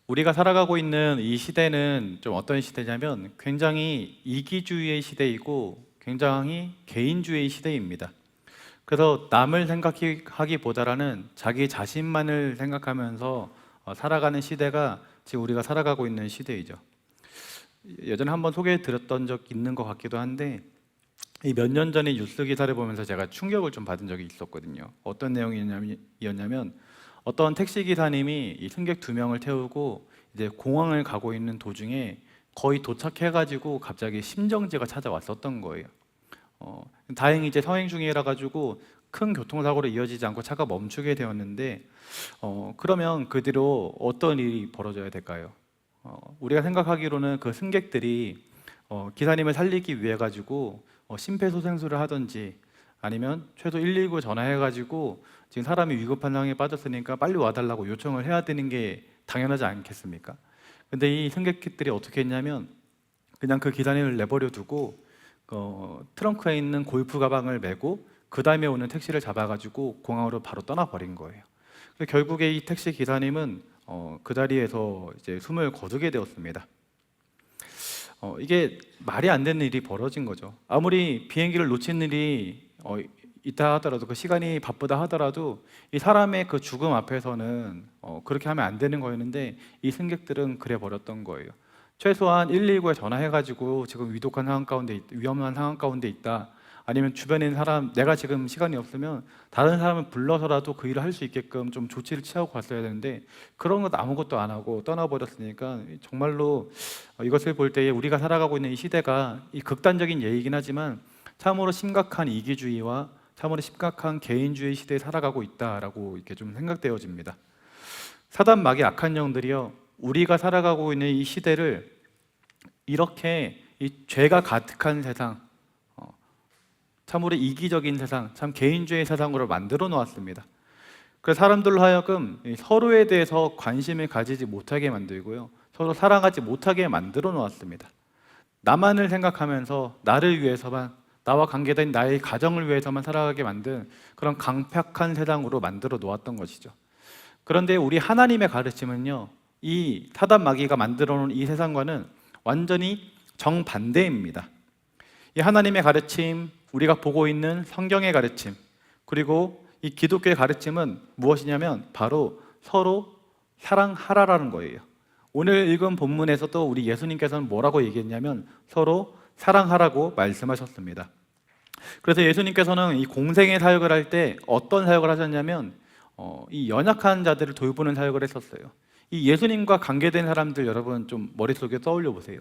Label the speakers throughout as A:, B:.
A: 우리가 살아가고 있는 이 시대는 좀 어떤 시대냐면 굉장히 이기주의의 시대이고 굉장히 개인주의 시대입니다. 그래서 남을 생각하기보다는 자기 자신만을 생각하면서 살아가는 시대가 지금 우리가 살아가고 있는 시대이죠. 예전에 한번 소개해 드렸던 적 있는 것 같기도 한데 이 몇 년 전에 뉴스 기사를 보면서 제가 충격을 좀 받은 적이 있었거든요. 어떤 내용이었냐면 어떤 택시 기사님이 이 승객 두 명을 태우고 이제 공항을 가고 있는 도중에 거의 도착해가지고 갑자기 심정지가 찾아왔었던 거예요. 다행히 이제 서행 중이라 가지고 큰 교통사고로 이어지지 않고 차가 멈추게 되었는데 그러면 그 뒤로 어떤 일이 벌어져야 될까요? 우리가 생각하기로는 그 승객들이 기사님을 살리기 위해 가지고 심폐소생술을 하든지 아니면 최소 119 전화해 가지고 지금 사람이 위급한 상황에 빠졌으니까 빨리 와달라고 요청을 해야 되는 게 당연하지 않겠습니까? 근데 이 승객들이 어떻게 했냐면 그냥 그 기사님을 내버려 두고 트렁크에 있는 골프 가방을 메고 그 다음에 오는 택시를 잡아가지고 공항으로 바로 떠나버린 거예요. 그래서 결국에 이 택시 기사님은 그 자리에서 이제 숨을 거두게 되었습니다. 이게 말이 안 되는 일이 벌어진 거죠. 아무리 비행기를 놓친 일이 있다 하더라도 그 시간이 바쁘다 하더라도 이 사람의 그 죽음 앞에서는 그렇게 하면 안 되는 거였는데 이 승객들은 그래 버렸던 거예요. 최소한 119에 전화해가지고 지금 위험한 상황 가운데 있다. 아니면 주변에 있는 사람, 내가 지금 시간이 없으면 다른 사람을 불러서라도 그 일을 할 수 있게끔 좀 조치를 취하고 갔어야 되는데 그런 것 아무것도 안 하고 떠나버렸으니까 정말로 이것을 볼 때에 우리가 살아가고 있는 이 시대가 이 극단적인 예이긴 하지만 참으로 심각한 이기주의와 참으로 심각한 개인주의 시대에 살아가고 있다라고 이렇게 좀 생각되어집니다. 사단 마귀 악한 영들이요, 우리가 살아가고 있는 이 시대를 이렇게 이 죄가 가득한 세상, 참으로 이기적인 세상, 참 개인주의 세상으로 만들어 놓았습니다. 그래서 사람들로 하여금 서로에 대해서 관심을 가지지 못하게 만들고요, 서로 사랑하지 못하게 만들어 놓았습니다. 나만을 생각하면서 나를 위해서만, 나와 관계된 나의 가정을 위해서만 살아가게 만든 그런 강팍한 세상으로 만들어 놓았던 것이죠. 그런데 우리 하나님의 가르침은요, 이 사단 마귀가 만들어 놓은 이 세상과는 완전히 정반대입니다. 이 하나님의 가르침, 우리가 보고 있는 성경의 가르침, 그리고 이 기독교의 가르침은 무엇이냐면 바로 서로 사랑하라라는 거예요. 오늘 읽은 본문에서도 우리 예수님께서는 뭐라고 얘기했냐면 서로 사랑하라고 말씀하셨습니다. 그래서 예수님께서는 이 공생의 사역을 할 때 어떤 사역을 하셨냐면 이 연약한 자들을 돌보는 사역을 했었어요. 이 예수님과 관계된 사람들 여러분 좀 머릿속에 떠올려 보세요.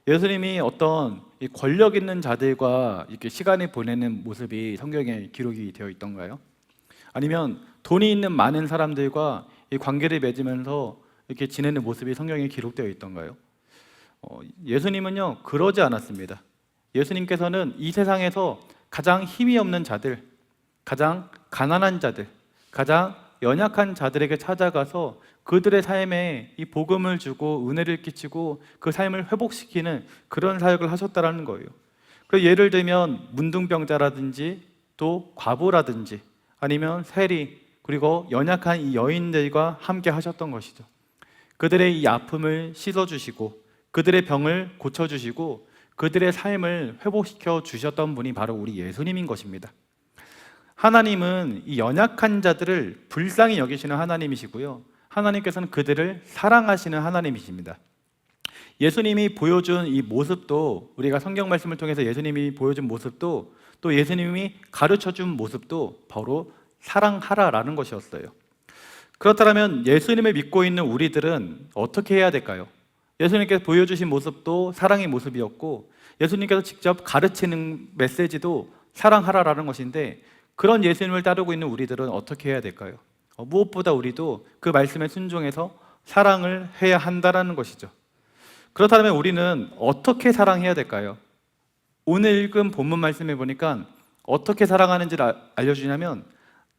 A: 예수님이 어떤 이 권력 있는 자들과 이렇게 시간을 보내는 모습이 성경에 기록이 되어 있던가요? 아니면 돈이 있는 많은 사람들과 이 관계를 맺으면서 이렇게 지내는 모습이 성경에 기록되어 있던가요? 예수님은요, 그러지 않았습니다. 예수님께서는 이 세상에서 가장 힘이 없는 자들, 가장 가난한 자들, 가장 연약한 자들에게 찾아가서 그들의 삶에 이 복음을 주고 은혜를 끼치고 그 삶을 회복시키는 그런 사역을 하셨다라는 거예요. 그 예를 들면 문둥병자라든지 또 과부라든지 아니면 세리, 그리고 연약한 이 여인들과 함께 하셨던 것이죠. 그들의 이 아픔을 씻어주시고 그들의 병을 고쳐주시고 그들의 삶을 회복시켜 주셨던 분이 바로 우리 예수님인 것입니다. 하나님은 이 연약한 자들을 불쌍히 여기시는 하나님이시고요, 하나님께서는 그들을 사랑하시는 하나님이십니다. 예수님이 보여준 이 모습도, 우리가 성경 말씀을 통해서 예수님이 보여준 모습도, 또 예수님이 가르쳐준 모습도 바로 사랑하라라는 것이었어요. 그렇다면 예수님을 믿고 있는 우리들은 어떻게 해야 될까요? 예수님께서 보여주신 모습도 사랑의 모습이었고 예수님께서 직접 가르치는 메시지도 사랑하라라는 것인데, 그런 예수님을 따르고 있는 우리들은 어떻게 해야 될까요? 무엇보다 우리도 그 말씀에 순종해서 사랑을 해야 한다라는 것이죠. 그렇다면 우리는 어떻게 사랑해야 될까요? 오늘 읽은 본문 말씀에 보니까 어떻게 사랑하는지를 알려주냐면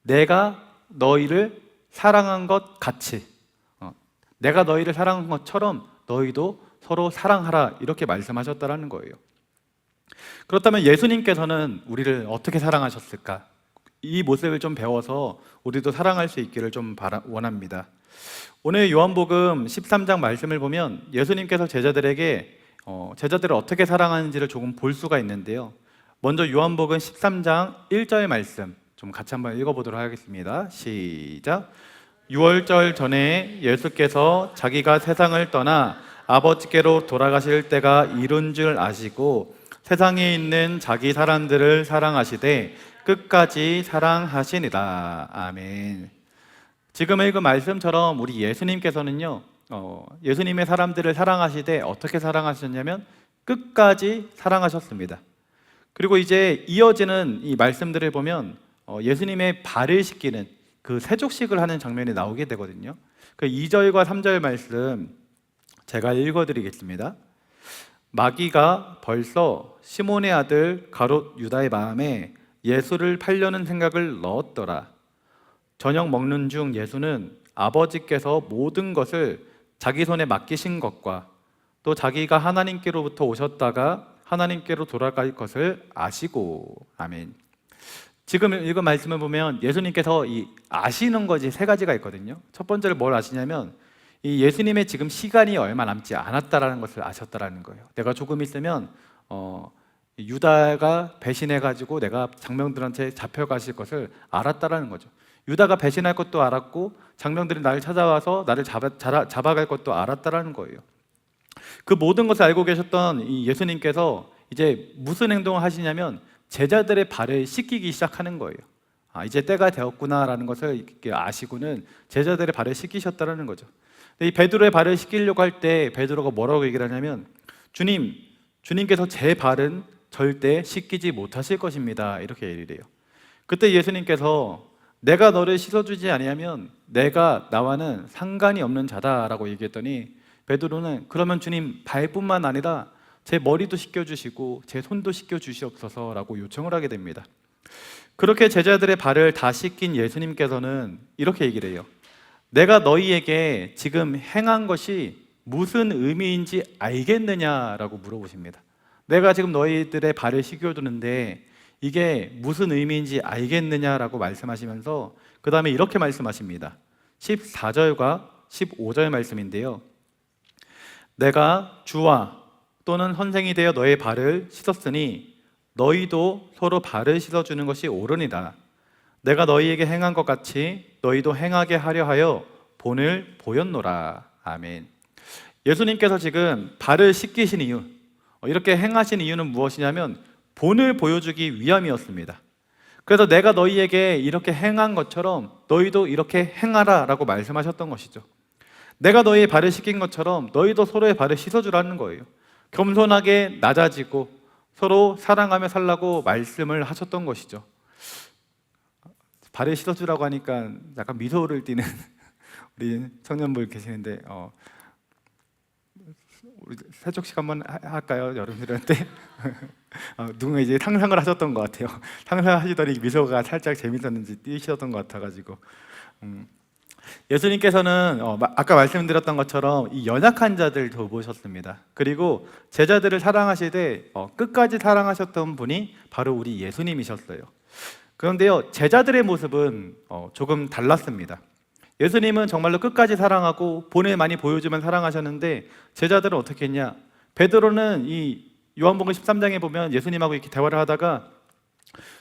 A: 내가 너희를 사랑한 것 같이, 내가 너희를 사랑한 것처럼 너희도 서로 사랑하라, 이렇게 말씀하셨다라는 거예요. 그렇다면 예수님께서는 우리를 어떻게 사랑하셨을까? 이 모습을 좀 배워서 우리도 사랑할 수 있기를 좀 원합니다. 오늘 요한복음 13장 말씀을 보면 예수님께서 제자들에게 제자들을 어떻게 사랑하는지를 조금 볼 수가 있는데요. 먼저 요한복음 13장 1절 말씀 좀 같이 한번 읽어보도록 하겠습니다. 시작. 유월절 전에 예수께서 자기가 세상을 떠나 아버지께로 돌아가실 때가 이른 줄 아시고 세상에 있는 자기 사람들을 사랑하시되 끝까지 사랑하시니라. 아멘. 지금 읽은 말씀처럼 우리 예수님께서는요, 예수님의 사람들을 사랑하시되 어떻게 사랑하셨냐면 끝까지 사랑하셨습니다. 그리고 이제 이어지는 이 말씀들을 보면 예수님의 발을 씻기는 그 세족식을 하는 장면이 나오게 되거든요. 그 2절과 3절 말씀 제가 읽어드리겠습니다. 마귀가 벌써 시몬의 아들 가롯 유다의 마음에 예수를 팔려는 생각을 넣었더라. 저녁 먹는 중 예수는 아버지께서 모든 것을 자기 손에 맡기신 것과 또 자기가 하나님께로부터 오셨다가 하나님께로 돌아갈 것을 아시고. 아멘. 지금 읽은 말씀을 보면 예수님께서 이 아시는 것이 세 가지가 있거든요. 첫 번째로 뭘 아시냐면 이 예수님의 지금 시간이 얼마 남지 않았다라는 것을 아셨다라는 거예요. 내가 조금 있으면 유다가 배신해가지고 내가 장병들한테 잡혀가실 것을 알았다라는 거죠. 유다가 배신할 것도 알았고 장병들이 나를 찾아와서 나를 잡아갈 것도 알았다라는 거예요. 그 모든 것을 알고 계셨던 이 예수님께서 이제 무슨 행동을 하시냐면 제자들의 발을 씻기기 시작하는 거예요. 이제 때가 되었구나라는 것을 이렇게 아시고는 제자들의 발을 씻기셨다라는 거죠. 이 베드로의 발을 씻기려고 할 때 베드로가 뭐라고 얘기를 하냐면 주님께서 제 발은 절대 씻기지 못하실 것입니다. 이렇게 얘기를 해요. 그때 예수님께서 내가 너를 씻어주지 아니하면 내가 나와는 상관이 없는 자다라고 얘기했더니 베드로는 그러면 주님 발뿐만 아니라 제 머리도 씻겨주시고 제 손도 씻겨주시옵소서라고 요청을 하게 됩니다. 그렇게 제자들의 발을 다 씻긴 예수님께서는 이렇게 얘기를 해요. 내가 너희에게 지금 행한 것이 무슨 의미인지 알겠느냐라고 물어보십니다. 내가 지금 너희들의 발을 씻겨주는데 이게 무슨 의미인지 알겠느냐라고 말씀하시면서 그 다음에 이렇게 말씀하십니다. 14절과 15절 말씀인데요. 내가 주와 또는 선생이 되어 너의 발을 씻었으니 너희도 서로 발을 씻어주는 것이 옳으니라. 내가 너희에게 행한 것 같이 너희도 행하게 하려 하여 본을 보였노라. 아멘. 예수님께서 지금 발을 씻기신 이유, 이렇게 행하신 이유는 무엇이냐면 본을 보여주기 위함이었습니다. 그래서 내가 너희에게 이렇게 행한 것처럼 너희도 이렇게 행하라 라고 말씀하셨던 것이죠. 내가 너희의 발을 씻긴 것처럼 너희도 서로의 발을 씻어주라는 거예요. 겸손하게 낮아지고 서로 사랑하며 살라고 말씀을 하셨던 것이죠. 발을 씻어주라고 하니까 약간 미소를 띠는 우리 청년분 계시는데 우리 세족식 한번 할까요? 여러분들한테 누군가 이제 상상을 하셨던 것 같아요. 상상하시더니 미소가 살짝 재밌었는지 띄시던 것 같아가지고 예수님께서는 아까 말씀드렸던 것처럼 이 연약한 자들 돌보셨습니다. 그리고 제자들을 사랑하시되 끝까지 사랑하셨던 분이 바로 우리 예수님이셨어요. 그런데요, 제자들의 모습은 조금 달랐습니다. 예수님은 정말로 끝까지 사랑하고 본을 많이 보여주면 사랑하셨는데 제자들은 어떻게 했냐? 베드로는 이 요한복음 13장에 보면 예수님하고 이렇게 대화를 하다가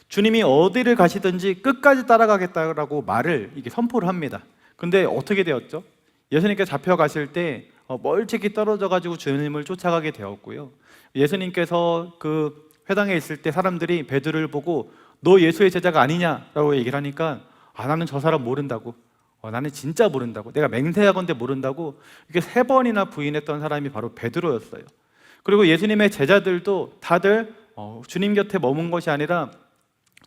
A: 주님이 어디를 가시든지 끝까지 따라가겠다라고 말을 이게 선포를 합니다. 근데 어떻게 되었죠? 예수님께서 잡혀가실 때 멀찍이 떨어져 가지고 주님을 쫓아가게 되었고요. 예수님께서 그 회당에 있을 때 사람들이 베드로를 보고 너 예수의 제자가 아니냐라고 얘기를 하니까 나는 저 사람 모른다고, 나는 진짜 모른다고, 내가 맹세하건대 모른다고 이렇게 3번이나 부인했던 사람이 바로 베드로였어요. 그리고 예수님의 제자들도 다들 주님 곁에 머문 것이 아니라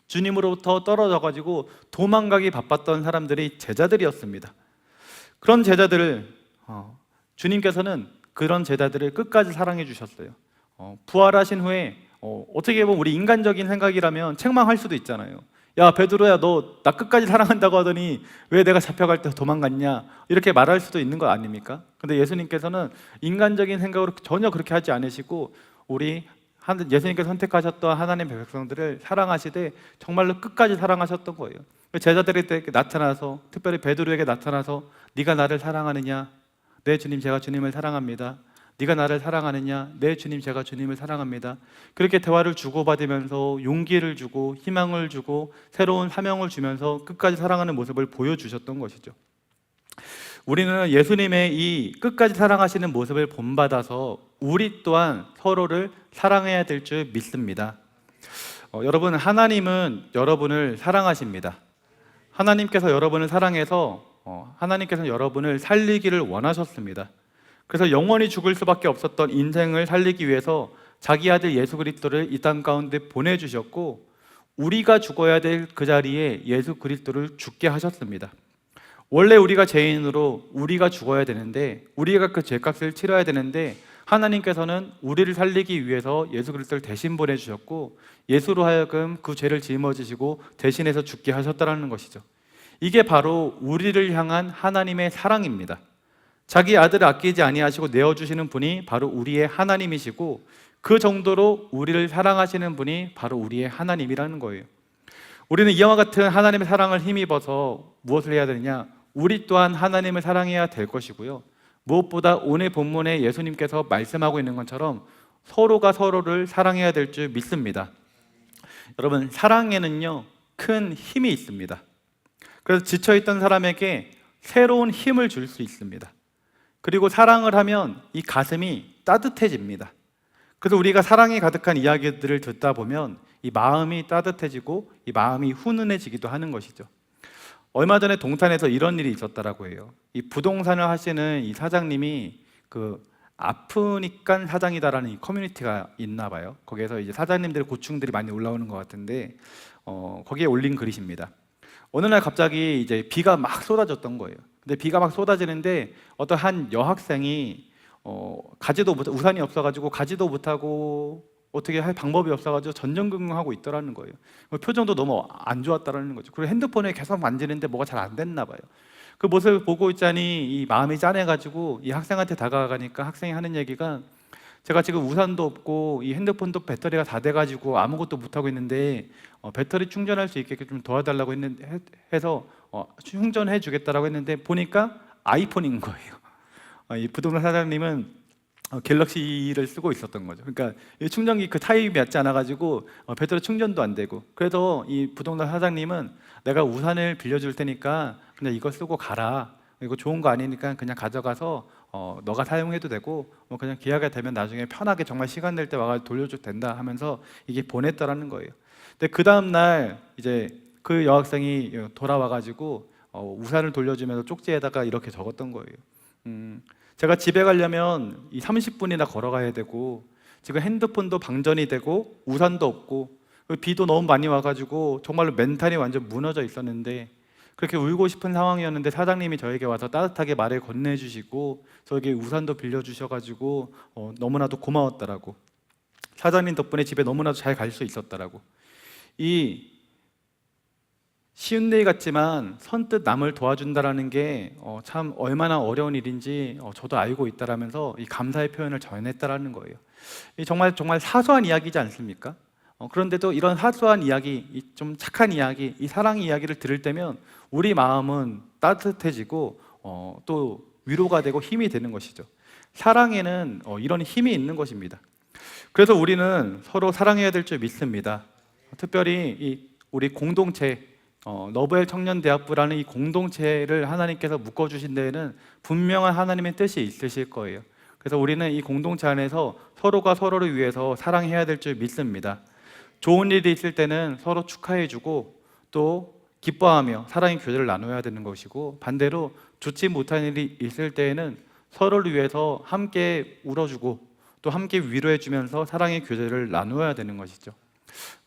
A: 주님으로부터 떨어져 가지고 도망가기 바빴던 사람들이 제자들이었습니다. 그런 제자들을 주님께서는 그런 제자들을 끝까지 사랑해 주셨어요. 부활하신 후에 어떻게 보면 우리 인간적인 생각이라면 책망할 수도 있잖아요. 야 베드로야, 너 나 끝까지 사랑한다고 하더니 왜 내가 잡혀갈 때 도망갔냐, 이렇게 말할 수도 있는 거 아닙니까? 근데 예수님께서는 인간적인 생각으로 전혀 그렇게 하지 않으시고 우리 예수님께서 선택하셨던 하나님 백성들을 사랑하시되 정말로 끝까지 사랑하셨던 거예요. 제자들에게 나타나서, 특별히 베드로에게 나타나서 네가 나를 사랑하느냐? 네 주님, 제가 주님을 사랑합니다. 네가 나를 사랑하느냐? 네 주님, 제가 주님을 사랑합니다. 그렇게 대화를 주고받으면서 용기를 주고 희망을 주고 새로운 사명을 주면서 끝까지 사랑하는 모습을 보여주셨던 것이죠. 우리는 예수님의 이 끝까지 사랑하시는 모습을 본받아서 우리 또한 서로를 사랑해야 될 줄 믿습니다. 여러분, 하나님은 여러분을 사랑하십니다. 하나님께서 여러분을 사랑해서 하나님께서는 여러분을 살리기를 원하셨습니다. 그래서 영원히 죽을 수밖에 없었던 인생을 살리기 위해서 자기 아들 예수 그리스도를 이 땅 가운데 보내주셨고, 우리가 죽어야 될 그 자리에 예수 그리스도를 죽게 하셨습니다. 원래 우리가 죄인으로 우리가 죽어야 되는데, 우리가 그 죄값을 치러야 되는데, 하나님께서는 우리를 살리기 위해서 예수 그리스도를 대신 보내주셨고, 예수로 하여금 그 죄를 짊어지시고 대신해서 죽게 하셨다는 것이죠. 이게 바로 우리를 향한 하나님의 사랑입니다. 자기 아들을 아끼지 아니하시고 내어주시는 분이 바로 우리의 하나님이시고, 그 정도로 우리를 사랑하시는 분이 바로 우리의 하나님이라는 거예요. 우리는 이와 같은 하나님의 사랑을 힘입어서 무엇을 해야 되느냐? 우리 또한 하나님을 사랑해야 될 것이고요, 무엇보다 오늘 본문에 예수님께서 말씀하고 있는 것처럼 서로가 서로를 사랑해야 될 줄 믿습니다. 여러분, 사랑에는요 큰 힘이 있습니다. 그래서 지쳐있던 사람에게 새로운 힘을 줄 수 있습니다. 그리고 사랑을 하면 이 가슴이 따뜻해집니다. 그래서 우리가 사랑이 가득한 이야기들을 듣다 보면 이 마음이 따뜻해지고 이 마음이 훈훈해지기도 하는 것이죠. 얼마 전에 동탄에서 이런 일이 있었다라고 해요. 이 부동산을 하시는 이 사장님이 그 아프니까 사장이다라는 이 커뮤니티가 있나 봐요. 거기에서 이제 사장님들의 고충들이 많이 올라오는 것 같은데 거기에 올린 글이십니다. 어느 날 갑자기 이제 비가 막 쏟아졌던 거예요. 근데 비가 막 쏟아지는데 어떤 한 여학생이 우산이 없어가지고 가지도 못하고 어떻게 할 방법이 없어가지고 전전긍긍하고 있더라는 거예요. 표정도 너무 안 좋았다라는 거죠. 그리고 핸드폰에 계속 만지는데 뭐가 잘 안 됐나 봐요. 그 모습을 보고 있자니 이 마음이 짠해가지고 이 학생한테 다가가니까 학생이 하는 얘기가, 제가 지금 우산도 없고 이 핸드폰도 배터리가 다 돼가지고 아무것도 못하고 있는데 배터리 충전할 수 있게 좀 도와달라고 해서 충전해 주겠다라고 했는데 보니까 아이폰인 거예요. 이 부동산 사장님은 갤럭시를 쓰고 있었던 거죠. 그러니까 이 충전기 그 타입이 맞지 않아가지고 배터리 충전도 안 되고, 그래서 이 부동산 사장님은 내가 우산을 빌려줄 테니까 그냥 이거 쓰고 가라, 이거 좋은 거 아니니까 그냥 가져가서 너가 사용해도 되고 그냥 계약이 되면 나중에 편하게 정말 시간 될 때 와서 돌려줘도 된다 하면서 이게 보냈더라는 거예요. 근데 그 다음 날 이제 그 여학생이 돌아와가지고 우산을 돌려주면서 쪽지에다가 이렇게 적었던 거예요. 제가 집에 가려면 이 30분이나 걸어가야 되고, 지금 핸드폰도 방전이 되고 우산도 없고 비도 너무 많이 와가지고 정말로 멘탈이 완전 무너져 있었는데, 그렇게 울고 싶은 상황이었는데 사장님이 저에게 와서 따뜻하게 말을 건네주시고 저에게 우산도 빌려주셔가지고 너무나도 고마웠다라고, 사장님 덕분에 집에 너무나도 잘 갈 수 있었다라고. 이 쉬운 일 같지만 선뜻 남을 도와준다라는 게 참 얼마나 어려운 일인지 저도 알고 있다라면서 이 감사의 표현을 전했다라는 거예요. 이 정말 사소한 이야기지 않습니까? 그런데도 이런 사소한 이야기, 이 좀 착한 이야기, 이 사랑 이야기를 들을 때면 우리 마음은 따뜻해지고 또 위로가 되고 힘이 되는 것이죠. 사랑에는 이런 힘이 있는 것입니다. 그래서 우리는 서로 사랑해야 될 줄 믿습니다. 특별히 우리 공동체, 러브엘 청년대학부라는 이 공동체를 하나님께서 묶어주신 데에는 분명한 하나님의 뜻이 있으실 거예요. 그래서 우리는 이 공동체 안에서 서로가 서로를 위해서 사랑해야 될 줄 믿습니다. 좋은 일이 있을 때는 서로 축하해주고 또 기뻐하며 사랑의 교제를 나눠야 되는 것이고, 반대로 좋지 못한 일이 있을 때에는 서로를 위해서 함께 울어주고 또 함께 위로해주면서 사랑의 교제를 나누어야 되는 것이죠.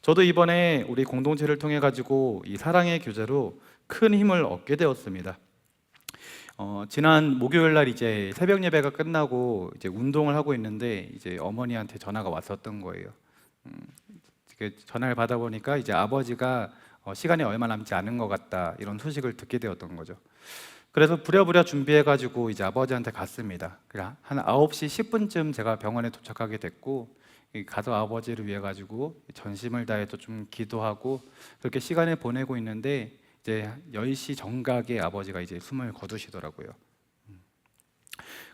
A: 저도 이번에 우리 공동체를 통해 가지고 이 사랑의 교제로 큰 힘을 얻게 되었습니다. 지난 목요일 날 이제 새벽 예배가 끝나고 이제 운동을 하고 있는데 이제 어머니한테 전화가 왔었던 거예요. 전화를 받아 보니까 이제 아버지가 시간이 얼마 남지 않은 것 같다, 이런 소식을 듣게 되었던 거죠. 그래서 부랴부랴 준비해 가지고 이제 아버지한테 갔습니다. 한 9시 10분쯤 제가 병원에 도착하게 됐고, 가서 아버지를 위해 가지고 전심을 다해서 좀 기도하고 그렇게 시간을 보내고 있는데 이제 10시 정각에 아버지가 이제 숨을 거두시더라고요.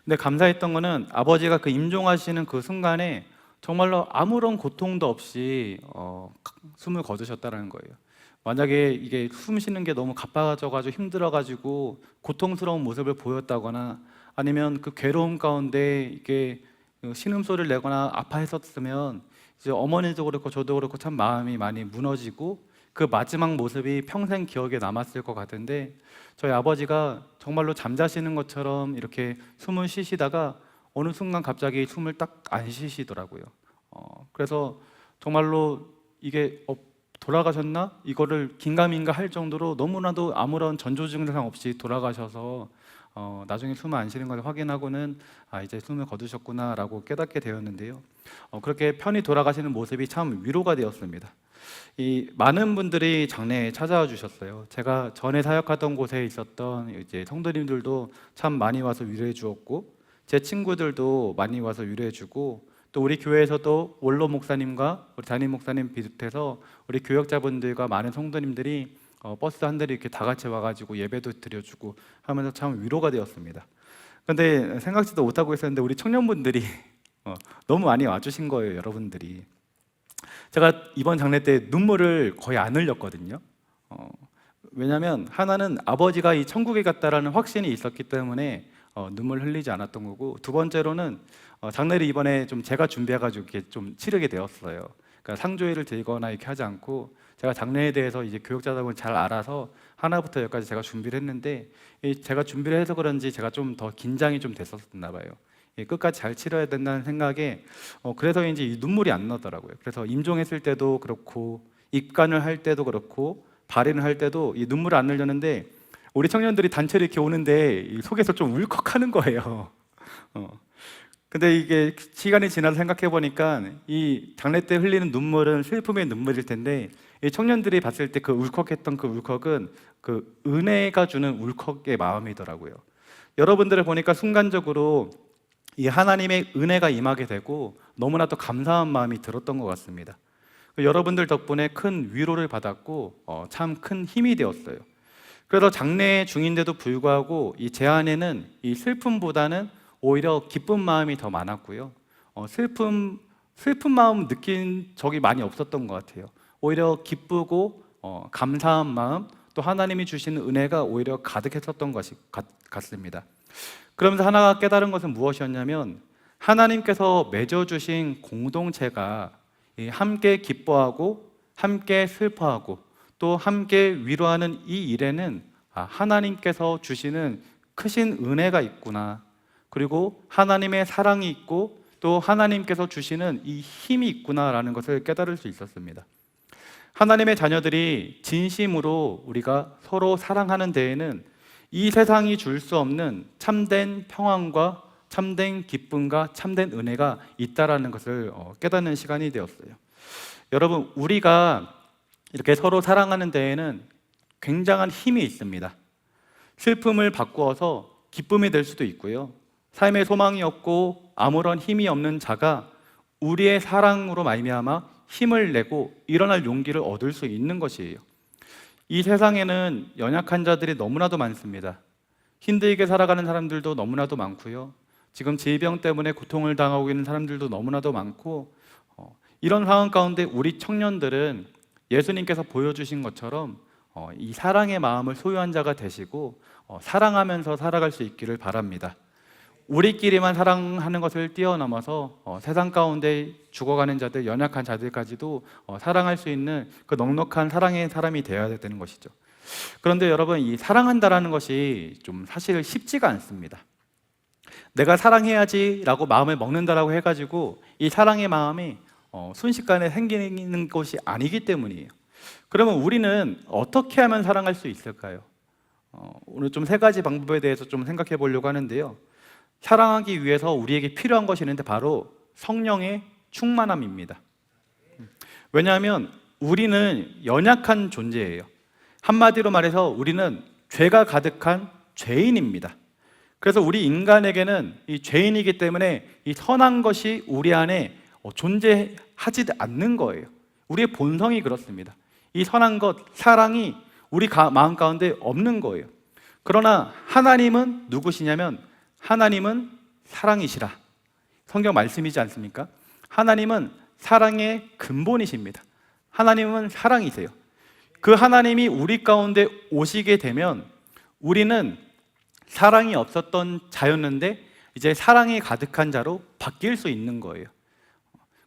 A: 근데 감사했던 거는 아버지가 그 임종하시는 그 순간에 정말로 아무런 고통도 없이 숨을 거두셨다는 거예요. 만약에 이게 숨 쉬는 게 너무 가빠져가지고 힘들어가지고 고통스러운 모습을 보였다거나 아니면 그 괴로움 가운데 이게 신음소리를 내거나 아파했었으면 이제 어머니도 그렇고 저도 그렇고 참 마음이 많이 무너지고 그 마지막 모습이 평생 기억에 남았을 것 같은데 저희 아버지가 정말로 잠자시는 것처럼 이렇게 숨을 쉬시다가 어느 순간 갑자기 숨을 딱 안 쉬시더라고요. 그래서 정말로 이게 돌아가셨나? 이거를 긴가민가 할 정도로 너무나도 아무런 전조 증상 없이 돌아가셔서 나중에 숨을 안 쉬는 걸 확인하고는 이제 숨을 거두셨구나라고 깨닫게 되었는데요. 그렇게 편히 돌아가시는 모습이 참 위로가 되었습니다. 이 많은 분들이 장례에 찾아와 주셨어요. 제가 전에 사역하던 곳에 있었던 이제 성도님들도 참 많이 와서 위로해 주었고, 제 친구들도 많이 와서 위로해 주고, 또 우리 교회에서도 원로 목사님과 우리 담임 목사님 비롯해서 우리 교역자분들과 많은 성도님들이 버스 한 대를 이렇게 다 같이 와가지고 예배도 드려주고 하면서 참 위로가 되었습니다. 그런데 생각지도 못하고 있었는데 우리 청년분들이 너무 많이 와주신 거예요, 여러분들이. 제가 이번 장례 때 눈물을 거의 안 흘렸거든요. 왜냐하면 하나는 아버지가 이 천국에 갔다라는 확신이 있었기 때문에 눈물 흘리지 않았던 거고, 두 번째로는 장례를 이번에 좀 제가 준비해가지고 이렇게 좀 치르게 되었어요. 그러니까 상조회를 들거나 이렇게 하지 않고 제가 장례에 대해서 이제 교육자들을 잘 알아서 하나부터 열까지 제가 준비를 했는데, 제가 준비를 해서 그런지 제가 좀 더 긴장이 좀 됐었나 봐요. 끝까지 잘 치러야 된다는 생각에 그래서인지 이 눈물이 안 나더라고요. 그래서 임종했을 때도 그렇고 입관을 할 때도 그렇고 발인을 할 때도 이 눈물을 안 흘렸는데, 우리 청년들이 단체로 이렇게 오는데 이 속에서 좀 울컥하는 거예요. 근데 이게 시간이 지나서 생각해 보니까 이 장례 때 흘리는 눈물은 슬픔의 눈물일 텐데, 이 청년들이 봤을 때 그 울컥했던 그 울컥은 그 은혜가 주는 울컥의 마음이더라고요. 여러분들을 보니까 순간적으로 이 하나님의 은혜가 임하게 되고 너무나도 감사한 마음이 들었던 것 같습니다. 여러분들 덕분에 큰 위로를 받았고 참 큰 힘이 되었어요. 그래서 장례 중인데도 불구하고 제 안에는 이 슬픔보다는 오히려 기쁜 마음이 더 많았고요. 슬픈 마음 느낀 적이 많이 없었던 것 같아요. 오히려 기쁘고 감사한 마음, 또 하나님이 주시는 은혜가 오히려 가득했었던 것 같습니다. 그러면서 하나가 깨달은 것은 무엇이었냐면, 하나님께서 맺어주신 공동체가 함께 기뻐하고 함께 슬퍼하고 또 함께 위로하는 이 일에는 하나님께서 주시는 크신 은혜가 있구나, 그리고 하나님의 사랑이 있고 또 하나님께서 주시는 이 힘이 있구나라는 것을 깨달을 수 있었습니다. 하나님의 자녀들이 진심으로 우리가 서로 사랑하는 데에는 이 세상이 줄 수 없는 참된 평안과 참된 기쁨과 참된 은혜가 있다라는 것을 깨닫는 시간이 되었어요. 여러분, 우리가 이렇게 서로 사랑하는 데에는 굉장한 힘이 있습니다. 슬픔을 바꾸어서 기쁨이 될 수도 있고요. 삶에 소망이 없고 아무런 힘이 없는 자가 우리의 사랑으로 말미암아 힘을 내고 일어날 용기를 얻을 수 있는 것이에요. 이 세상에는 연약한 자들이 너무나도 많습니다. 힘들게 살아가는 사람들도 너무나도 많고요. 지금 질병 때문에 고통을 당하고 있는 사람들도 너무나도 많고, 이런 상황 가운데 우리 청년들은 예수님께서 보여주신 것처럼 이 사랑의 마음을 소유한 자가 되시고 사랑하면서 살아갈 수 있기를 바랍니다. 우리끼리만 사랑하는 것을 뛰어넘어서 세상 가운데 죽어가는 자들, 연약한 자들까지도 사랑할 수 있는 그 넉넉한 사랑의 사람이 되어야 되는 것이죠. 그런데 여러분, 이 사랑한다라는 것이 좀 사실 쉽지가 않습니다. 내가 사랑해야지 라고 마음을 먹는다라고 해가지고 이 사랑의 마음이 순식간에 생기는 것이 아니기 때문이에요. 그러면 우리는 어떻게 하면 사랑할 수 있을까요? 오늘 좀 세 가지 방법에 대해서 좀 생각해 보려고 하는데요. 사랑하기 위해서 우리에게 필요한 것이 있는데 바로 성령의 충만함입니다. 왜냐하면 우리는 연약한 존재예요. 한마디로 말해서 우리는 죄가 가득한 죄인입니다. 그래서 우리 인간에게는 이 죄인이기 때문에 이 선한 것이 우리 안에 존재하지 않는 거예요. 우리의 본성이 그렇습니다. 이 선한 것, 사랑이 우리 마음 가운데 없는 거예요. 그러나 하나님은 누구시냐면 하나님은 사랑이시라. 성경 말씀이지 않습니까? 하나님은 사랑의 근본이십니다. 하나님은 사랑이세요. 그 하나님이 우리 가운데 오시게 되면 우리는 사랑이 없었던 자였는데 이제 사랑이 가득한 자로 바뀔 수 있는 거예요.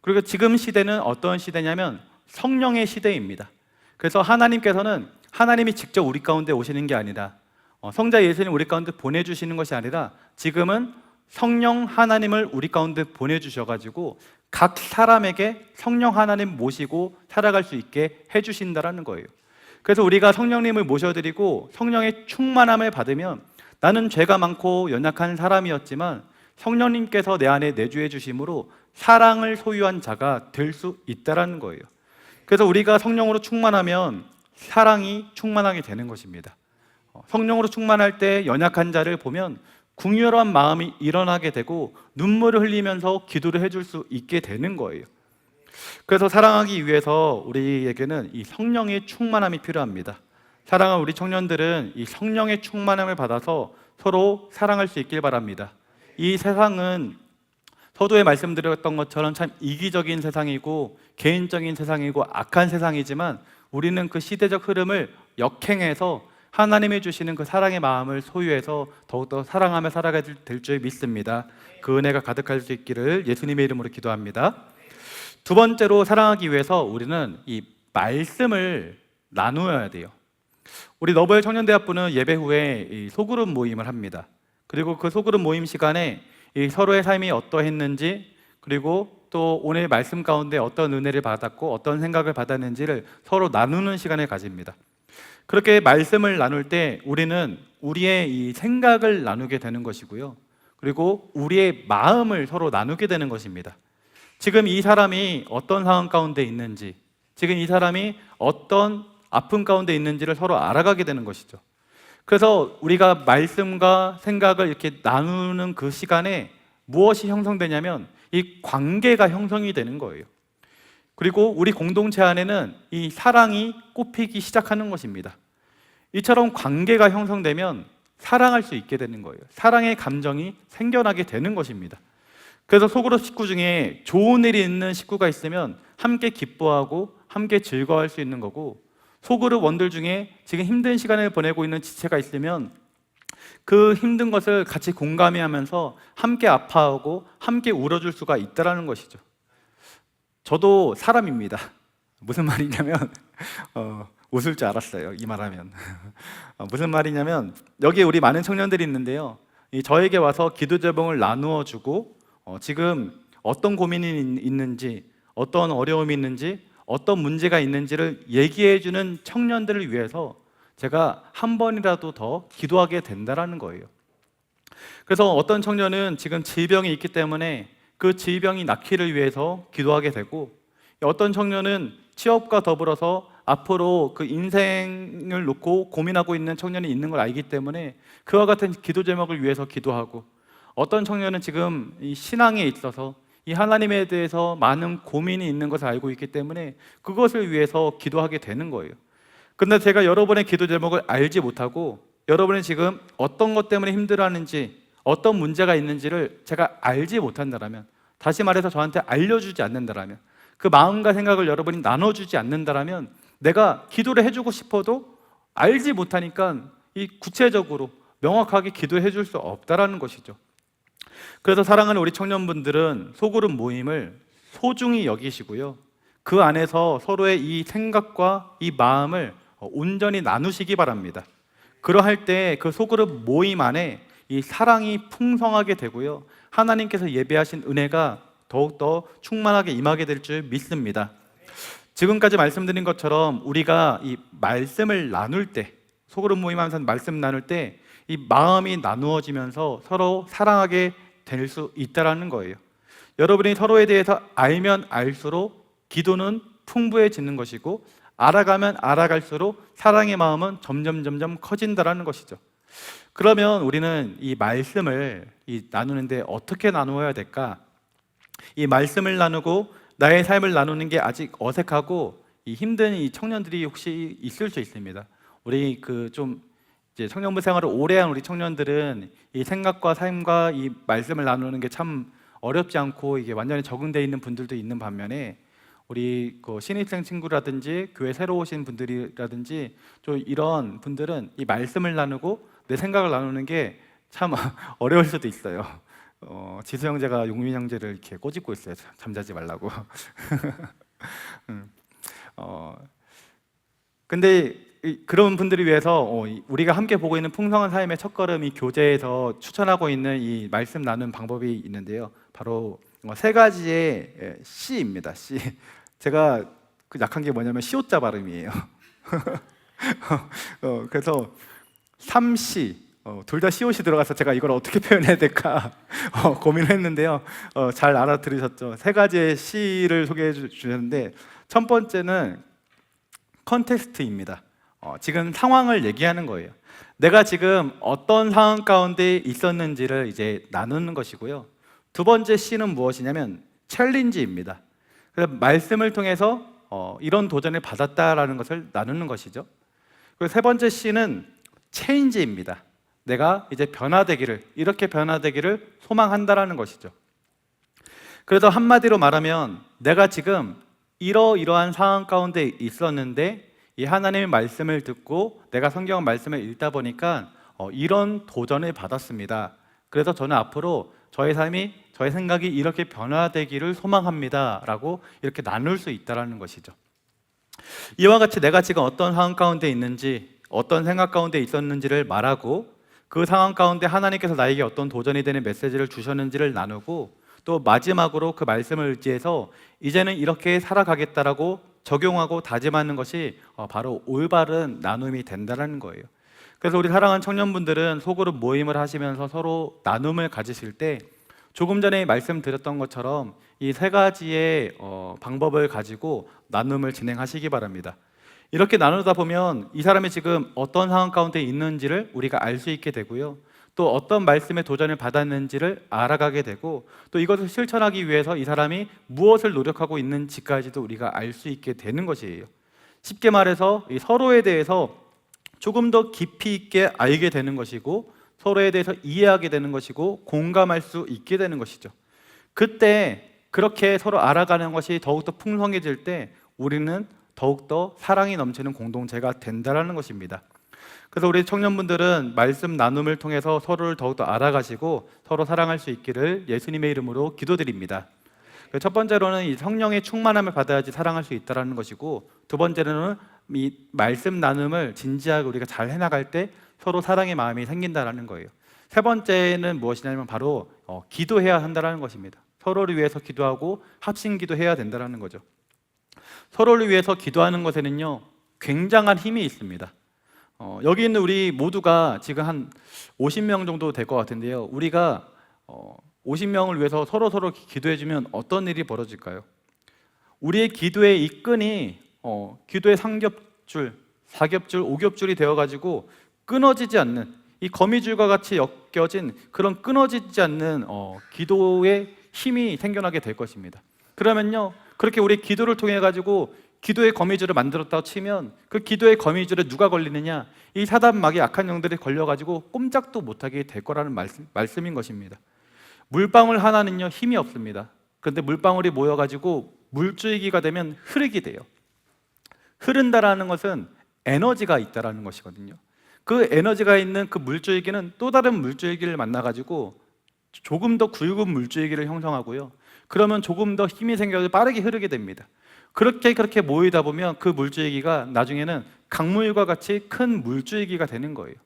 A: 그리고 지금 시대는 어떤 시대냐면 성령의 시대입니다. 그래서 하나님께서는 하나님이 직접 우리 가운데 오시는 게 아니라 성자 예수님 우리 가운데 보내주시는 것이 아니라 지금은 성령 하나님을 우리 가운데 보내주셔가지고 각 사람에게 성령 하나님 모시고 살아갈 수 있게 해주신다라는 거예요. 그래서 우리가 성령님을 모셔드리고 성령의 충만함을 받으면 나는 죄가 많고 연약한 사람이었지만 성령님께서 내 안에 내주해 주심으로 사랑을 소유한 자가 될 수 있다라는 거예요. 그래서 우리가 성령으로 충만하면 사랑이 충만하게 되는 것입니다. 성령으로 충만할 때 연약한 자를 보면 궁유한 마음이 일어나게 되고 눈물을 흘리면서 기도를 해줄 수 있게 되는 거예요. 그래서 사랑하기 위해서 우리에게는 이 성령의 충만함이 필요합니다. 사랑하는 우리 청년들은 이 성령의 충만함을 받아서 서로 사랑할 수 있길 바랍니다. 이 세상은 서두에 말씀드렸던 것처럼 참 이기적인 세상이고 개인적인 세상이고 악한 세상이지만 우리는 그 시대적 흐름을 역행해서 하나님이 주시는 그 사랑의 마음을 소유해서 더욱더 사랑하며 살아가야 될 줄 믿습니다. 그 은혜가 가득할 수 있기를 예수님의 이름으로 기도합니다. 두 번째로 사랑하기 위해서 우리는 이 말씀을 나누어야 돼요. 우리 너버의 청년대학부는 예배 후에 이 소그룹 모임을 합니다. 그리고 그 소그룹 모임 시간에 이 서로의 삶이 어떠했는지, 그리고 또 오늘 말씀 가운데 어떤 은혜를 받았고 어떤 생각을 받았는지를 서로 나누는 시간을 가집니다. 그렇게 말씀을 나눌 때 우리는 우리의 이 생각을 나누게 되는 것이고요, 그리고 우리의 마음을 서로 나누게 되는 것입니다. 지금 이 사람이 어떤 상황 가운데 있는지, 지금 이 사람이 어떤 아픔 가운데 있는지를 서로 알아가게 되는 것이죠. 그래서 우리가 말씀과 생각을 이렇게 나누는 그 시간에 무엇이 형성되냐면 이 관계가 형성이 되는 거예요. 그리고 우리 공동체 안에는 이 사랑이 꽃피기 시작하는 것입니다. 이처럼 관계가 형성되면 사랑할 수 있게 되는 거예요. 사랑의 감정이 생겨나게 되는 것입니다. 그래서 소그룹 식구 중에 좋은 일이 있는 식구가 있으면 함께 기뻐하고 함께 즐거워할 수 있는 거고, 소그룹 원들 중에 지금 힘든 시간을 보내고 있는 지체가 있으면 그 힘든 것을 같이 공감해하면서 함께 아파하고 함께 울어줄 수가 있다는 것이죠. 저도 사람입니다. 무슨 말이냐면 웃을 줄 알았어요, 이 말하면. 무슨 말이냐면 여기 우리 많은 청년들이 있는데요, 저에게 와서 기도 제목을 나누어 주고 지금 어떤 고민이 있는지, 어떤 어려움이 있는지, 어떤 문제가 있는지를 얘기해 주는 청년들을 위해서 제가 한 번이라도 더 기도하게 된다는 거예요. 그래서 어떤 청년은 지금 질병이 있기 때문에 그 질병이 낫기를 위해서 기도하게 되고, 어떤 청년은 취업과 더불어서 앞으로 그 인생을 놓고 고민하고 있는 청년이 있는 걸 알기 때문에 그와 같은 기도 제목을 위해서 기도하고, 어떤 청년은 지금 이 신앙에 있어서 이 하나님에 대해서 많은 고민이 있는 것을 알고 있기 때문에 그것을 위해서 기도하게 되는 거예요. 그런데 제가 여러분의 기도 제목을 알지 못하고 여러분이 지금 어떤 것 때문에 힘들어하는지, 어떤 문제가 있는지를 제가 알지 못한다면, 다시 말해서 저한테 알려주지 않는다면, 그 마음과 생각을 여러분이 나눠주지 않는다면 내가 기도를 해주고 싶어도 알지 못하니까 이 구체적으로 명확하게 기도해 줄 수 없다라는 것이죠. 그래서 사랑하는 우리 청년분들은 소그룹 모임을 소중히 여기시고요, 그 안에서 서로의 이 생각과 이 마음을 온전히 나누시기 바랍니다. 그러할 때 그 소그룹 모임 안에 이 사랑이 풍성하게 되고요, 하나님께서 예배하신 은혜가 더욱더 충만하게 임하게 될 줄 믿습니다. 지금까지 말씀드린 것처럼 우리가 이 말씀을 나눌 때, 소그룹 모임하면서 말씀 나눌 때 이 마음이 나누어지면서 서로 사랑하게 될 수 있다는 거예요. 여러분이 서로에 대해서 알면 알수록 기도는 풍부해지는 것이고, 알아가면 알아갈수록 사랑의 마음은 점점 커진다는 것이죠. 그러면 우리는 이 말씀을 나누는데 어떻게 나누어야 될까? 이 말씀을 나누고 나의 삶을 나누는 게 아직 어색하고 이 힘든 이 청년들이 혹시 있을 수 있습니다. 우리 그 좀 이제 청년부 생활을 오래 한 우리 청년들은 이 생각과 삶과 이 말씀을 나누는 게 참 어렵지 않고 이게 완전히 적응되어 있는 분들도 있는 반면에 우리 그 신입생 친구라든지 교회 새로 오신 분들이라든지 좀 이런 분들은 이 말씀을 나누고 내 생각을 나누는 게 참 어려울 수도 있어요. 지수 형제가 용민 형제를 이렇게 꼬집고 있어요. 잠자지 말라고. 음, 어, 근데 그런 분들을 위해서 우리가 함께 보고 있는 풍성한 삶의 첫걸음이 교제에서 추천하고 있는 이 말씀 나눈 방법이 있는데요. 바로 세 가지의 C입니다. C. 제가 그 약한 게 뭐냐면 시옷자 발음이에요. 그래서 3C. 둘 다 시옷이 들어가서 제가 이걸 어떻게 표현해야 될까 고민을 했는데요. 잘 알아들으셨죠? 세 가지의 C를 소개해 주셨는데 첫 번째는 컨텍스트입니다. 지금 상황을 얘기하는 거예요. 내가 지금 어떤 상황 가운데 있었는지를 이제 나누는 것이고요. 두 번째 C는 무엇이냐면 챌린지입니다. 그래서 말씀을 통해서 이런 도전을 받았다라는 것을 나누는 것이죠. 그리고 세 번째 C는 체인지입니다. 내가 이제 변화되기를, 이렇게 변화되기를 소망한다라는 것이죠. 그래서 한마디로 말하면 내가 지금 이러이러한 상황 가운데 있었는데 이 하나님의 말씀을 듣고 내가 성경 말씀을 읽다 보니까 이런 도전을 받았습니다. 그래서 저는 앞으로 저의 삶이, 저의 생각이 이렇게 변화되기를 소망합니다 라고 이렇게 나눌 수 있다는 것이죠. 이와 같이 내가 지금 어떤 상황 가운데 있는지, 어떤 생각 가운데 있었는지를 말하고 그 상황 가운데 하나님께서 나에게 어떤 도전이 되는 메시지를 주셨는지를 나누고 또 마지막으로 그 말씀을 의지해서 이제는 이렇게 살아가겠다라고 적용하고 다짐하는 것이 바로 올바른 나눔이 된다는 거예요. 그래서 우리 사랑하는 청년분들은 소그룹 모임을 하시면서 서로 나눔을 가지실 때 조금 전에 말씀드렸던 것처럼 이 세 가지의 방법을 가지고 나눔을 진행하시기 바랍니다. 이렇게 나누다 보면 이 사람이 지금 어떤 상황 가운데 있는지를 우리가 알 수 있게 되고요. 또 어떤 말씀의 도전을 받았는지를 알아가게 되고 또 이것을 실천하기 위해서 이 사람이 무엇을 노력하고 있는지까지도 우리가 알 수 있게 되는 것이에요. 쉽게 말해서 이 서로에 대해서 조금 더 깊이 있게 알게 되는 것이고 서로에 대해서 이해하게 되는 것이고 공감할 수 있게 되는 것이죠. 그때 그렇게 서로 알아가는 것이 더욱더 풍성해질 때 우리는 더욱더 사랑이 넘치는 공동체가 된다는 것입니다. 그래서 우리 청년분들은 말씀 나눔을 통해서 서로를 더욱더 알아가시고 서로 사랑할 수 있기를 예수님의 이름으로 기도드립니다. 첫 번째로는 이 성령의 충만함을 받아야지 사랑할 수 있다는 것이고 두 번째로는 이 말씀 나눔을 진지하게 우리가 잘 해나갈 때 서로 사랑의 마음이 생긴다는 거예요. 세 번째는 무엇이냐면 바로 기도해야 한다는 것입니다. 서로를 위해서 기도하고 합심 기도해야 된다는 거죠. 서로를 위해서 기도하는 것에는요 굉장한 힘이 있습니다. 여기 있는 우리 모두가 지금 한 50명 정도 될 것 같은데요. 우리가 50명을 위해서 서로 기도해주면 어떤 일이 벌어질까요? 우리의 기도의 이 끈이 기도의 3겹줄, 4겹줄, 5겹줄이 되어가지고 끊어지지 않는 이 거미줄과 같이 엮여진 그런 끊어지지 않는 기도의 힘이 생겨나게 될 것입니다. 그러면요 그렇게 우리 기도를 통해 가지고 기도의 거미줄을 만들었다고 치면 그 기도의 거미줄에 누가 걸리느냐? 이 사단마귀 악한 영들이 걸려가지고 꼼짝도 못하게 될 거라는 말씀인 것입니다. 물방울 하나는요 힘이 없습니다. 그런데 물방울이 모여가지고 물줄기가 되면 흐르게 돼요. 흐른다라는 것은 에너지가 있다라는 것이거든요. 그 에너지가 있는 그 물줄기는 또 다른 물줄기를 만나가지고 조금 더 굵은 물줄기를 형성하고요. 그러면 조금 더 힘이 생겨서 빠르게 흐르게 됩니다. 그렇게 모이다 보면 그 물줄기가 나중에는 강물과 같이 큰 물줄기가 되는 거예요.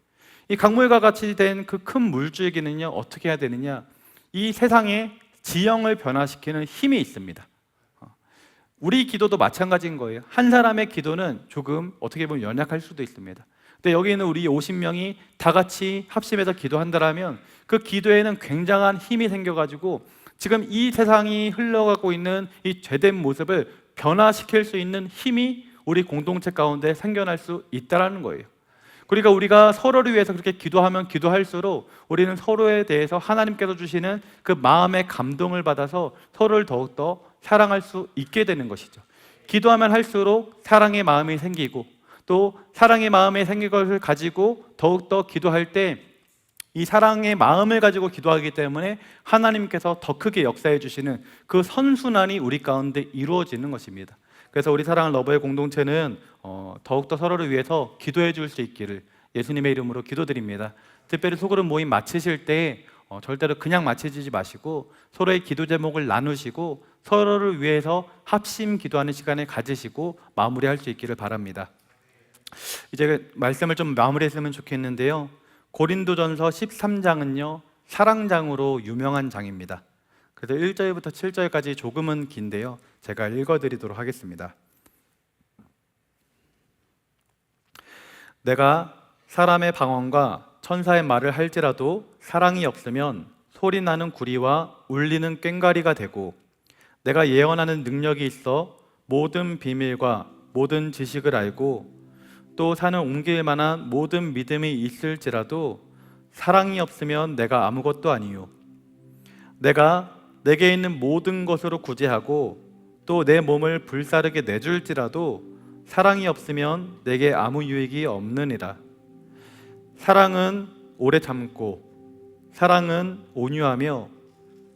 A: 이 강물과 같이 된 그 큰 물줄기는요 어떻게 해야 되느냐? 이 세상의 지형을 변화시키는 힘이 있습니다. 우리 기도도 마찬가지인 거예요. 한 사람의 기도는 조금 어떻게 보면 연약할 수도 있습니다. 근데 여기 있는 우리 50명이 다 같이 합심해서 기도한다라면 그 기도에는 굉장한 힘이 생겨가지고 지금 이 세상이 흘러가고 있는 이 죄된 모습을 변화시킬 수 있는 힘이 우리 공동체 가운데 생겨날 수 있다는 거예요. 그러니까 우리가 서로를 위해서 그렇게 기도하면 기도할수록 우리는 서로에 대해서 하나님께서 주시는 그 마음의 감동을 받아서 서로를 더욱더 사랑할 수 있게 되는 것이죠. 기도하면 할수록 사랑의 마음이 생기고, 또 사랑의 마음이 생긴 것을 가지고 더욱더 기도할 때 이 사랑의 마음을 가지고 기도하기 때문에 하나님께서 더 크게 역사해 주시는 그 선순환이 우리 가운데 이루어지는 것입니다. 그래서 우리 사랑하는 러버의 공동체는 더욱더 서로를 위해서 기도해 줄 수 있기를 예수님의 이름으로 기도드립니다. 특별히 소그룹 모임 마치실 때 절대로 그냥 마치지 마시고 서로의 기도 제목을 나누시고 서로를 위해서 합심 기도하는 시간을 가지시고 마무리할 수 있기를 바랍니다. 이제 말씀을 좀 마무리했으면 좋겠는데요, 고린도전서 13장은요 사랑장으로 유명한 장입니다. 그래서 1절부터 7절까지 조금은 긴데요, 제가 읽어드리도록 하겠습니다. 내가 사람의 방언과 천사의 말을 할지라도 사랑이 없으면 소리나는 구리와 울리는 꽹과리가 되고, 내가 예언하는 능력이 있어 모든 비밀과 모든 지식을 알고 또 산을 옮길 만한 모든 믿음이 있을지라도 사랑이 없으면 내가 아무것도 아니요. 내가 내게 있는 모든 것으로 구제하고 또 내 몸을 불사르게 내줄지라도 사랑이 없으면 내게 아무 유익이 없느니라. 사랑은 오래 참고, 사랑은 온유하며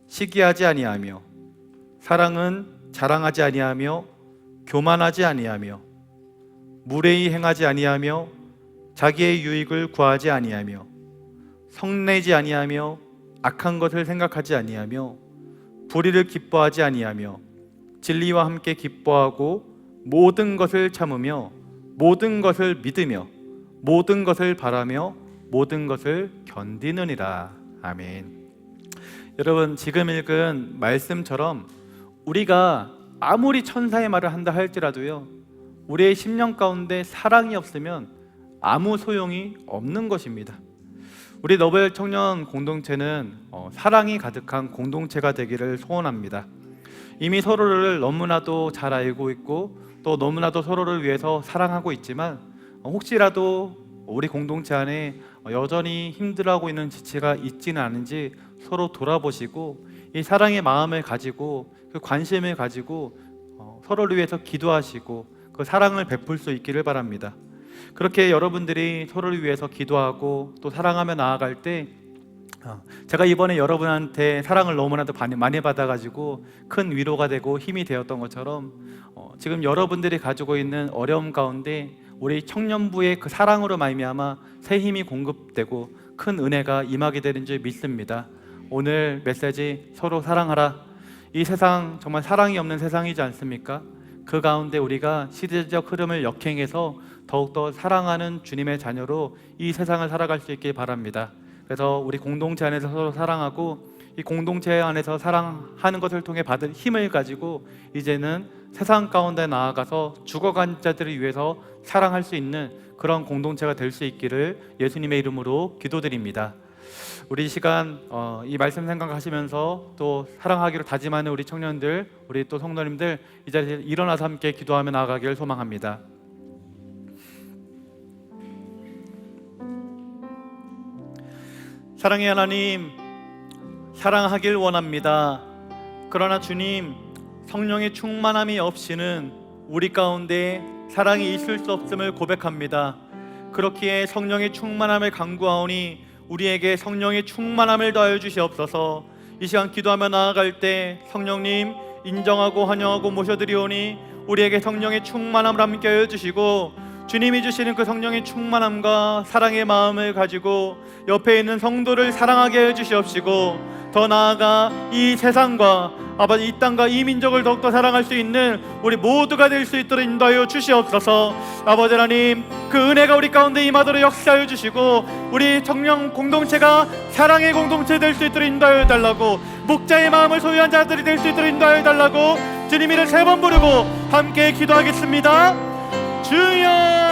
A: 시기하지 아니하며, 사랑은 자랑하지 아니하며 교만하지 아니하며, 무례히 행하지 아니하며 자기의 유익을 구하지 아니하며, 성내지 아니하며 악한 것을 생각하지 아니하며, 불의를 기뻐하지 아니하며 진리와 함께 기뻐하고 모든 것을 참으며 모든 것을 믿으며 모든 것을 바라며 모든 것을 견디느니라. 아멘. 여러분, 지금 읽은 말씀처럼 우리가 아무리 천사의 말을 한다 할지라도요, 우리의 심령 가운데 사랑이 없으면 아무 소용이 없는 것입니다. 우리 너벨 청년 공동체는 사랑이 가득한 공동체가 되기를 소원합니다. 이미 서로를 너무나도 잘 알고 있고 또 너무나도 서로를 위해서 사랑하고 있지만, 혹시라도 우리 공동체 안에 여전히 힘들어하고 있는 지체가 있지는 않은지 서로 돌아보시고 이 사랑의 마음을 가지고 그 관심을 가지고 서로를 위해서 기도하시고 그 사랑을 베풀 수 있기를 바랍니다. 그렇게 여러분들이 서로를 위해서 기도하고 또 사랑하며 나아갈 때, 제가 이번에 여러분한테 사랑을 너무나도 많이 받아가지고 큰 위로가 되고 힘이 되었던 것처럼 지금 여러분들이 가지고 있는 어려움 가운데 우리 청년부의 그 사랑으로 말미암아 새 힘이 공급되고 큰 은혜가 임하게 되는 줄 믿습니다. 오늘 메시지 서로 사랑하라. 이 세상 정말 사랑이 없는 세상이지 않습니까? 그 가운데 우리가 시대적 흐름을 역행해서 더욱더 사랑하는 주님의 자녀로 이 세상을 살아갈 수 있길 바랍니다. 그래서 우리 공동체 안에서 서로 사랑하고 이 공동체 안에서 사랑하는 것을 통해 받은 힘을 가지고 이제는 세상 가운데 나아가서 죽어간 자들을 위해서 사랑할 수 있는 그런 공동체가 될 수 있기를 예수님의 이름으로 기도드립니다. 우리 시간 이 말씀 생각하시면서 또 사랑하기로 다짐하는 우리 청년들, 우리 또 성도님들 이 자리에 일어나서 함께 기도하며 나아가기를 소망합니다. 사랑의 하나님, 사랑하길 원합니다. 그러나 주님, 성령의 충만함이 없이는 우리 가운데 사랑이 있을 수 없음을 고백합니다. 그렇기에 성령의 충만함을 간구하오니 우리에게 성령의 충만함을 더하여 주시옵소서. 이 시간 기도하며 나아갈 때 성령님 인정하고 환영하고 모셔드리오니 우리에게 성령의 충만함을 함께 하여 주시고, 주님이 주시는 그 성령의 충만함과 사랑의 마음을 가지고 옆에 있는 성도를 사랑하게 하여 주시옵시고, 더 나아가 이 세상과 아버지 이 땅과 이 민족을 더욱더 사랑할 수 있는 우리 모두가 될 수 있도록 인도하여 주시옵소서. 아버지 하나님, 그 은혜가 우리 가운데 임하도록 역사하여 주시고 우리 청년 공동체가 사랑의 공동체 될 수 있도록 인도하여 달라고, 목자의 마음을 소유한 자들이 될 수 있도록 인도하여 달라고 주님 이를 3번 부르고 함께 기도하겠습니다. 주여